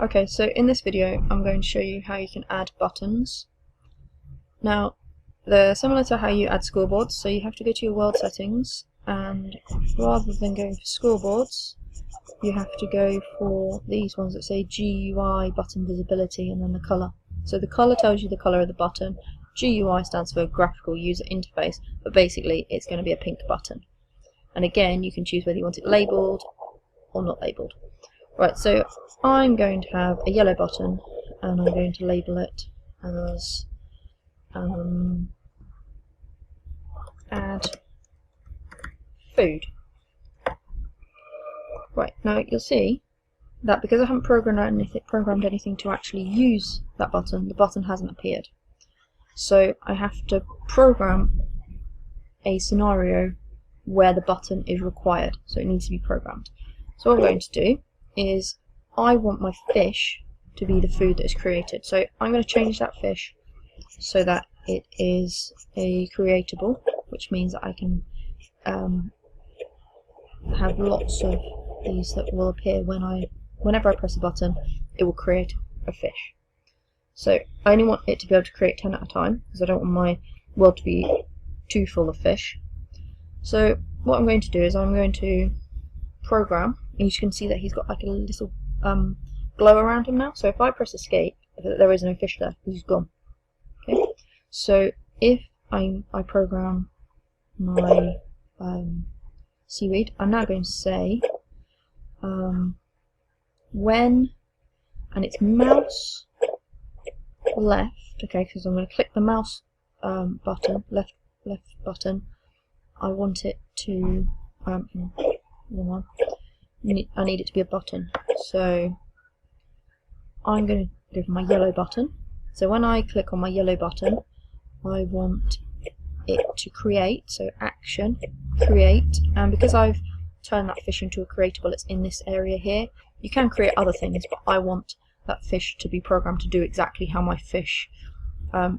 Okay, so in this video I'm going to show you how you can add buttons. Now, they're similar to how you add scoreboards, so you have to go to your world settings, and rather than going for scoreboards, you have to go for these ones that say GUI button visibility and then the colour. So the colour tells you the colour of the button, GUI stands for graphical user interface, but basically it's going to be a pink button. And again, you can choose whether you want it labelled or not labelled. Right, so I'm going to have a yellow button and I'm going to label it as add food. Right, now you'll see that because I haven't programmed anything to actually use that button, the button hasn't appeared. So I have to program a scenario where the button is required, so it needs to be programmed. So what I'm going to do is I want my fish to be the food that is created. So I'm going to change that fish so that it is a creatable, which means that I can have lots of these that will appear whenever I press a button. It will create a fish. So I only want it to be able to create 10 at a time because I don't want my world to be too full of fish. So what I'm going to do is I'm going to program, and you can see that he's got like a little glow around him now. So if I press escape, there is no fish there, he's gone. Okay. So if I program my seaweed, I'm now going to say when, and it's mouse left, okay, because I'm going to click the mouse button, left button. I want it to I need it to be a button, so I'm going to go for my yellow button. So when I click on my yellow button, I want it to create, so action, create, and because I've turned that fish into a creatable, it's in this area here. You can create other things, but I want that fish to be programmed to do exactly how my fish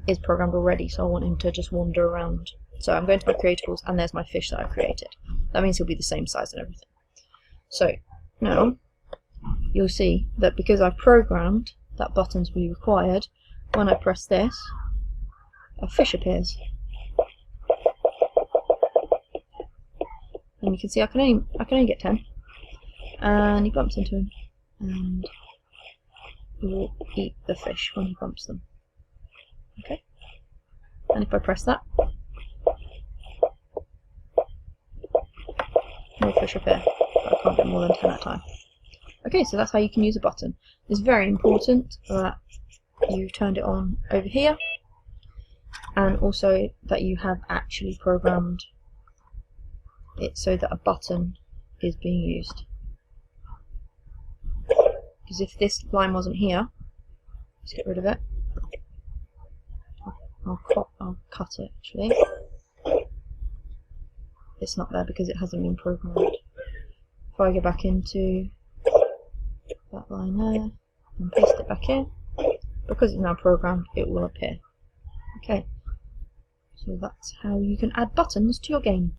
is programmed already, so I want him to just wander around. So I'm going to my creatables, and there's my fish that I've created. That means he'll be the same size and everything. So now you'll see that because I've programmed that button to be required, when I press this, a fish appears. And you can see I can only get 10. And he bumps into him, and he will eat the fish when he bumps them. Okay? And if I press that, no fish appear. I can't get more than 10 at a time. Okay, so that's how you can use a button. It's very important that you've turned it on over here, and also that you have actually programmed it so that a button is being used. Because if this line wasn't here, let's get rid of it. I'll cut it actually. It's not there because it hasn't been programmed. If I go back into that line there and paste it back in, because it's now programmed, it will appear. Okay, so that's how you can add buttons to your game.